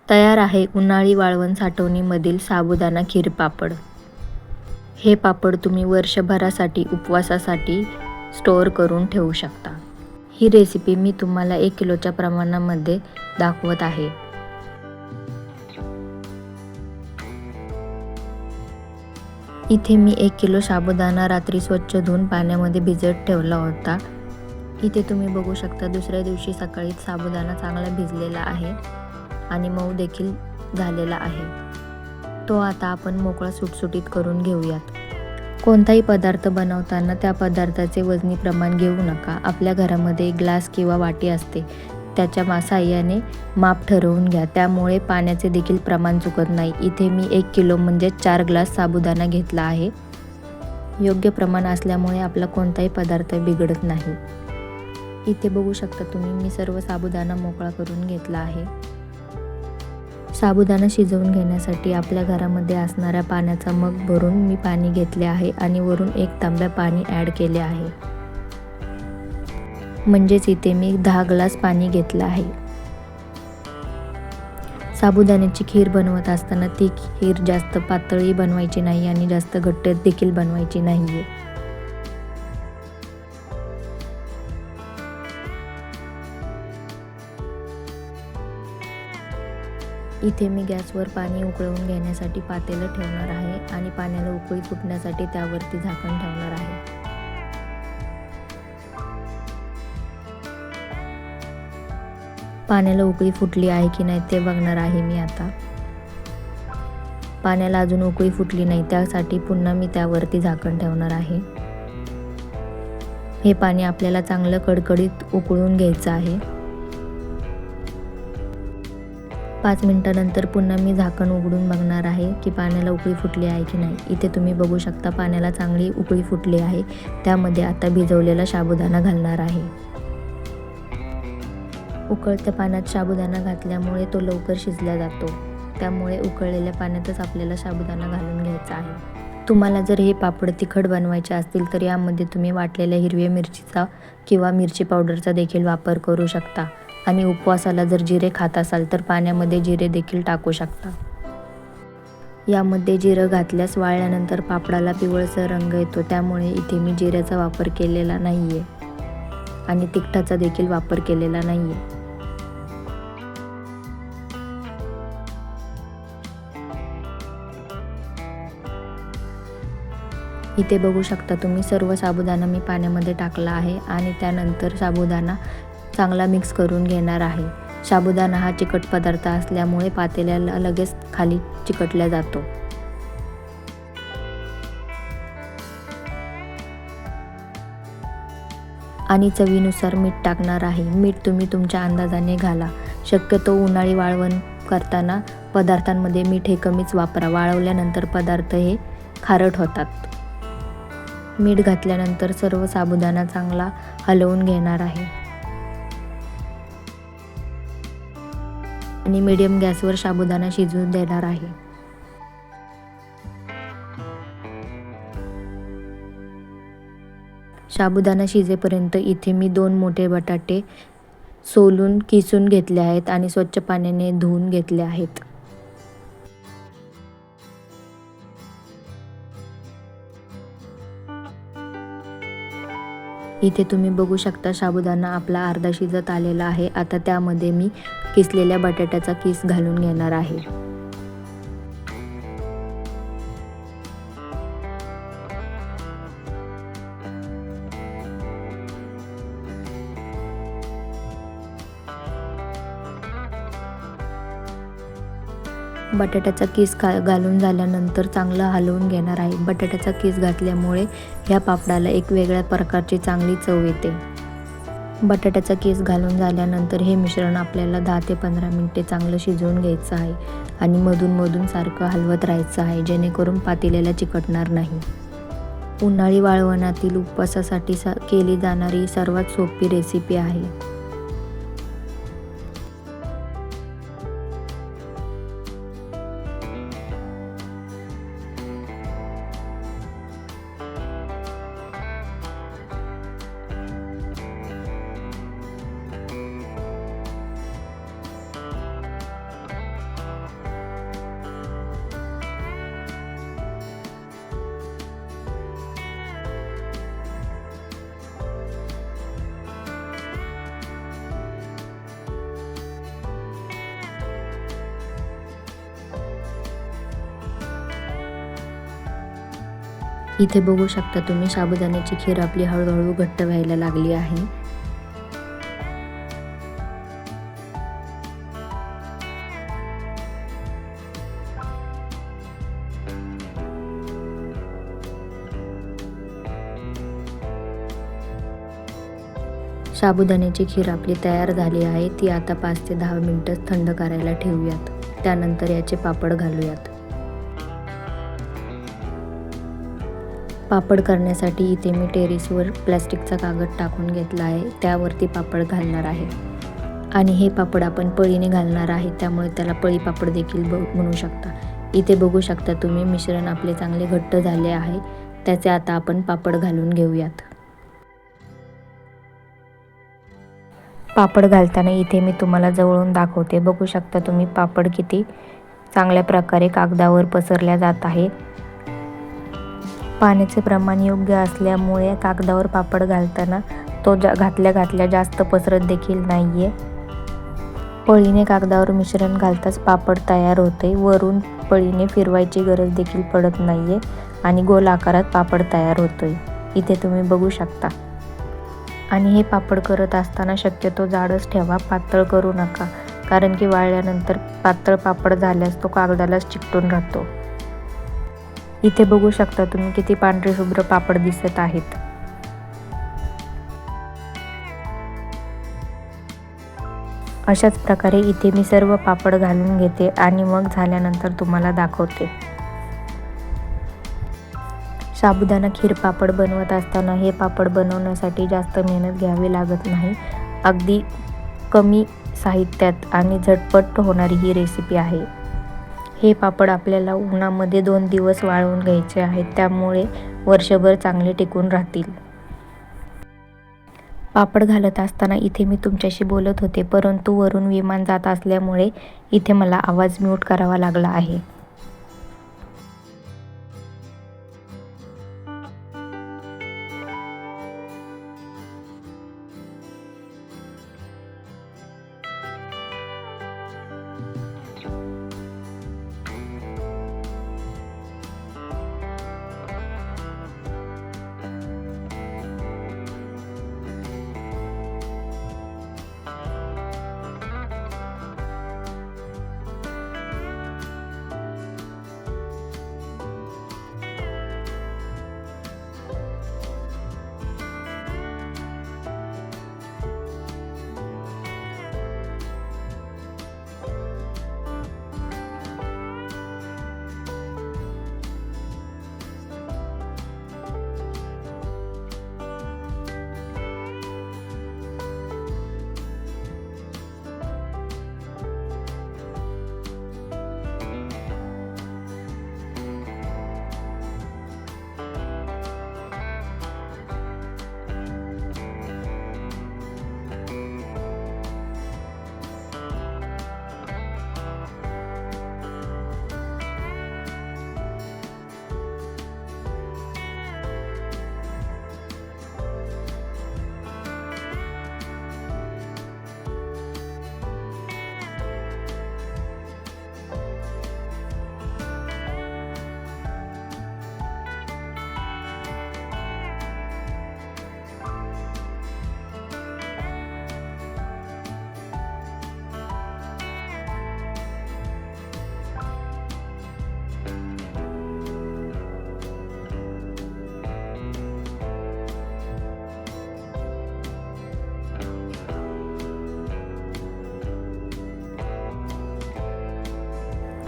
तयार आहे उन्हाळी वाळवण साठवणीमधील साबुदाणा खीर पापड। हे पापड तुम्ही वर्षभरासाठी उपवासासाठी स्टोअर करून ठेवू शकता। ही रेसिपी मी तुम्हाला 1 किलोच्या प्रमाणामध्ये दाखवत आहे। इथे मी 1 किलो साबुदाणा रात्री स्वच्छ धुवून पाण्यामध्ये भिजत ठेवला होता। इथे तुम्ही बघू शकता दुसऱ्या दिवशी सकाळी साबुदाणा चांगला भिजलेला आहे आणि मऊ देखील झालेला आहे। तो आता आपण मोकळा सुटसुटीत करून घेऊयात। कोणताही पदार्थ बनवताना त्या पदार्थाचे वजनी प्रमाण घेऊ नका। आपल्या घरामध्ये ग्लास किंवा वाटी असते, त्याच्या साहाय्याने माप ठरवून घ्या, त्यामुळे पाण्याचे देखील प्रमाण चुकत नाही। इथे मी 1 किलो म्हणजे 4 ग्लास साबुदाणा घेतला आहे। योग्य प्रमाण असल्यामुळे आपला कोणताही पदार्थ बिघडत नाही। इथे बघू शकता तुम्ही मी सर्व साबुदाणा मोकळा करून घेतला आहे। साबुदाणा शिजवून घेण्यासाठी आपल्या घरामध्ये असणाऱ्या पाण्याचा मग भरून मी पाणी घेतले आहे आणि वरून 1 तांब्या पाणी ॲड केले आहे। म्हणजेच इथे मी 10 ग्लास पाणी घेतलं आहे। साबुदाण्याची खीर बनवत असताना ती खीर जास्त पातळी बनवायची नाही आणि जास्त घट्ट देखील बनवायची नाहीये। इथे मी गॅसवर पाणी उकळवून घेण्यासाठी पातेलं ठेवणार आहे आणि पाण्याला उकळी फुटण्यासाठी त्यावरती झाकण ठेवणार आहे। पाण्याला उकळी फुटली आहे की नाही ते बघणार आहे मी आता। पाण्याला अजून उकळी फुटली नाही, त्यासाठी पुन्हा मी त्यावरती झाकण ठेवणार आहे। हे पाणी आपल्याला चांगलं कडकडीत उकळून घ्यायचं आहे। 5 मिनिटांनंतर पुन्हा मी झाकण उघडून बघणार आहे की पाण्याला उकळी फुटली आहे की नाही। इथे तुम्ही बघू शकता पाण्याला चांगली उकळी फुटली आहे। त्यामध्ये आता भिजवलेला साबुदाणा घालणार आहे। उकळत्या पाण्यात साबुदाणा घातल्यामुळे तो लवकर शिजला जातो, त्यामुळे उकळलेल्या पाण्यातच आपल्याला साबुदाणा घालून घ्यायचा आहे। तुम्हाला जर हे पापड तिखट बनवायचे असतील तर यामध्ये तुम्ही वाटलेल्या हिरव्या मिरचीचा किंवा मिरची पावडरचा देखील वापर करू शकता आणि उपवासाला जर जिरे खात असाल तर पाण्यामध्ये जिरे देखील टाकू शकता। यामध्ये जिरं घातल्यास वाळल्यानंतर पापडाला पिवळसर रंग येतो, त्यामुळे इथे मी जिऱ्याचा वापर केलेला नाहीये आणि तिखटाचा देखील वापर केलेला नाहीये। इथे बघू शकता तुम्ही सर्व साबुदाणा मी पाण्यामध्ये टाकला आहे आणि त्यानंतर साबुदाणा चांगला मिक्स करून घेणार आहे। साबुदाणा हा चिकट पदार्थ असल्यामुळे पातेल्याला लगेच खाली चिकटला जातो। आणि चवीनुसार मीठ टाकणार आहे। मीठ तुम्ही तुमच्या अंदाजाने घाला। शक्यतो उन्हाळी वाळवण करताना पदार्थांमध्ये मीठ हे कमीच वापरा, वाळवल्यानंतर पदार्थ हे खारट होतात। मीठ घातल्यानंतर सर्व साबुदाणा चांगला हलवून घेणार आहे आणि मीडियम गॅसवर साबुदाणा शिजवून देणार आहे। साबुदाणा शिजेपर्यंत इथे मी 2 मोठे बटाटे सोलून किसून घेतले आहेत आणि स्वच्छ पाण्याने धुवून घेतले आहेत। इथे तुम्ही बघू शकता साबुदाणा आपला अर्धा शिजत आलेला आहे। आता त्यामध्ये मी किसलेल्या बटाट्याचा किस घालून घेणार आहे। बटाट्याचा किस घालून झाल्यानंतर चांगलं हलवून घेणार आहे। बटाट्याचा किस घातल्यामुळे ह्या पापडाला एक वेगळ्या प्रकारची चांगली चव येते। बटाट्याचा किस घालून झाल्यानंतर हे मिश्रण आपल्याला 10 ते 15 मिनिटे चांगलं शिजवून घ्यायचं आहे आणि मधून सारखं हलवत राहायचं आहे, जेणेकरून पातेल्याला चिकटणार नाही। उन्हाळी वाळवणातील उपवासासाठी केली जाणारी सर्वात सोपी रेसिपी आहे। इथे बघू शकता तुम्ही साबुदाण्याची खीर आपली हळूहळू घट्ट व्हायला लागली आहे. साबुदाण्याची खीर आपली तयार झाली आहे. ती आता 5 ते 10 मिनिटं थंड करायला ठेवूयात. त्यानंतर याचे पापड घालूयात. पापड करण्यासाठी इथे मी टेरेसवर प्लास्टिकचा कागद टाकून घेतला आहे. त्यावरती पापड घालणार आहे आणि हे पापड आपण पळीने घालणार आहे, त्यामुळे त्याला पळी पापड देखील म्हणू शकता. इथे बघू शकता तुम्ही मिश्रण आपले चांगले घट्ट झाले आहे. त्याचे आता आपण पापड घालून घेऊयात. पापड घालताना इथे मी तुम्हाला जवळून दाखवते. बघू शकता तुम्ही पापड किती चांगल्या प्रकारे कागदावर पसरल्या जात आहे. पाण्याचे प्रमाण योग्य असल्यामुळे कागदावर पापड घालताना तो घातल्या जास्त पसरत देखील नाहीये. पळीने कागदावर मिश्रण घालताच पापड तयार होते. वरून पळीने फिरवायची गरज देखील पडत नाहीये आणि गोल आकारात पापड तयार होतोय. इथे तुम्ही बघू शकता. आणि हे पापड करत असताना शक्यतो जाडच ठेवा, पातळ करू नका, कारण की वाळल्यानंतर पातळ पापड झाल्यास तो कागदालाच चिकटून राहतो. इथे बघू शकता तुम्ही किती पांढरे शुभ्र पापड दिसत आहेत. अशाच प्रकारे इथे मी सर्व पापड घालून घेते आणि मग झाल्यानंतर तुम्हाला दाखवते. साबुदाणा खीर पापड बनवत असताना हे पापड बनवण्यासाठी जास्त मेहनत घ्यावी लागत नाही. अगदी कमी साहित्यात आणि झटपट होणारी ही रेसिपी आहे. हे पापड आपल्याला उन्हामध्ये 2 दिवस वाळवून घ्यायचे आहेत, त्यामुळे वर्षभर चांगले टिकून राहतील. पापड घालत असताना इथे मी तुमच्याशी बोलत होते, परंतु वरून विमान जात असल्यामुळे इथे मला आवाज म्यूट करावा लागला आहे.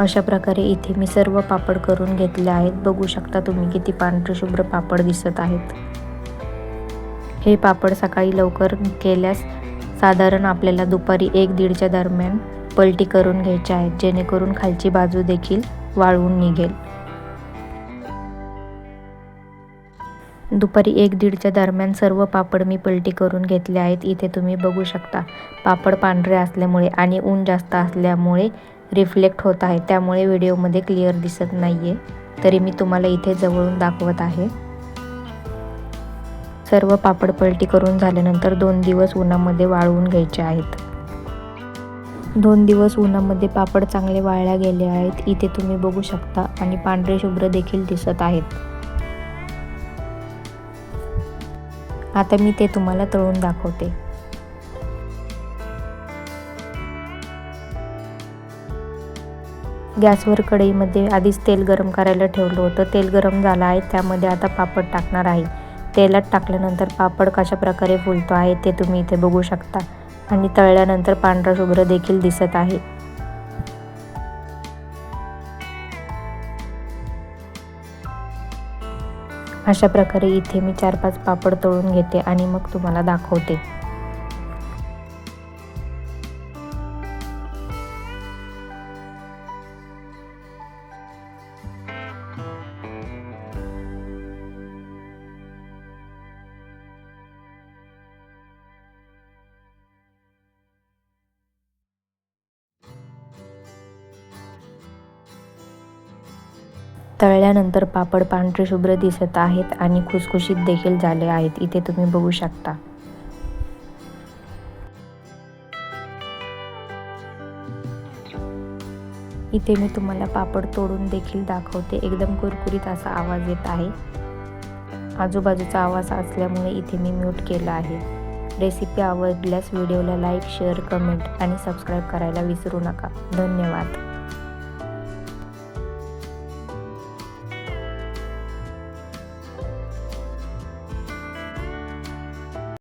अशा प्रकारे इथे मी सर्व पापड करून घेतले आहेत. बघू शकता तुम्ही किती पांढरे शुभ्र पापड दिसत आहेत. हे पापड सकाळी लवकर केल्यास साधारण आपल्याला दुपारी 1-1:30च्या दरम्यान पलटी करून घ्यायची आहेत, जेणेकरून खालची बाजू देखील वाळून निघेल. दुपारी 1-1:30च्या दरम्यान सर्व पापड मी पलटी करून घेतले आहेत. इथे तुम्ही बघू शकता पापड पांढरे असल्यामुळे आणि ऊन जास्त असल्यामुळे रिफ्लेक्ट होत आहे, त्यामुळे व्हिडिओमध्ये क्लिअर दिसत नाहीये. तरी मी तुम्हाला इथे जवळून दाखवत आहे. सर्व पापड पलटी करून झाल्यानंतर 2 दिवस उन्हामध्ये वाळवून घ्यायचे आहेत. 2 दिवस उन्हामध्ये पापड चांगले वाळल्या गेले आहेत. इथे तुम्ही बघू शकता आणि पांढरे शुभ्र देखील दिसत आहेत. आता मी ते तुम्हाला तळून दाखवते। गॅसवर कढईमध्ये आधीच तेल गरम करायला ठेवलं होतं। तेल गरम झालं आहे, त्यामध्ये आता पापड टाकणार आहे। तेलात टाकल्यानंतर पापड कशा प्रकारे फुलतो आहे ते तुम्ही इथे बघू शकता आणि तळल्यानंतर पांढरा शुभ्र देखील दिसत आहे। अशा प्रकारे इथे मी 4-5 पापड तळून घेते आणि मग तुम्हाला दाखवते। तळल्यानंतर पापड पांढरे शुभ्र दिसत आहेत आणि खुसखुशीत देखील झाले आहेत, इथे तुम्ही बघू शकता। इथे मी तुम्हाला पापड तोडून देखील दाखवते। एकदम कुरकुरीत असा आवाज येत आहे। आजूबाजूचा आवाज असल्यामुळे इथे मी म्यूट केला आहे। रेसिपी आवडल्यास व्हिडिओला लाईक, शेअर, कमेंट आणि सबस्क्राईब करायला विसरू नका। धन्यवाद।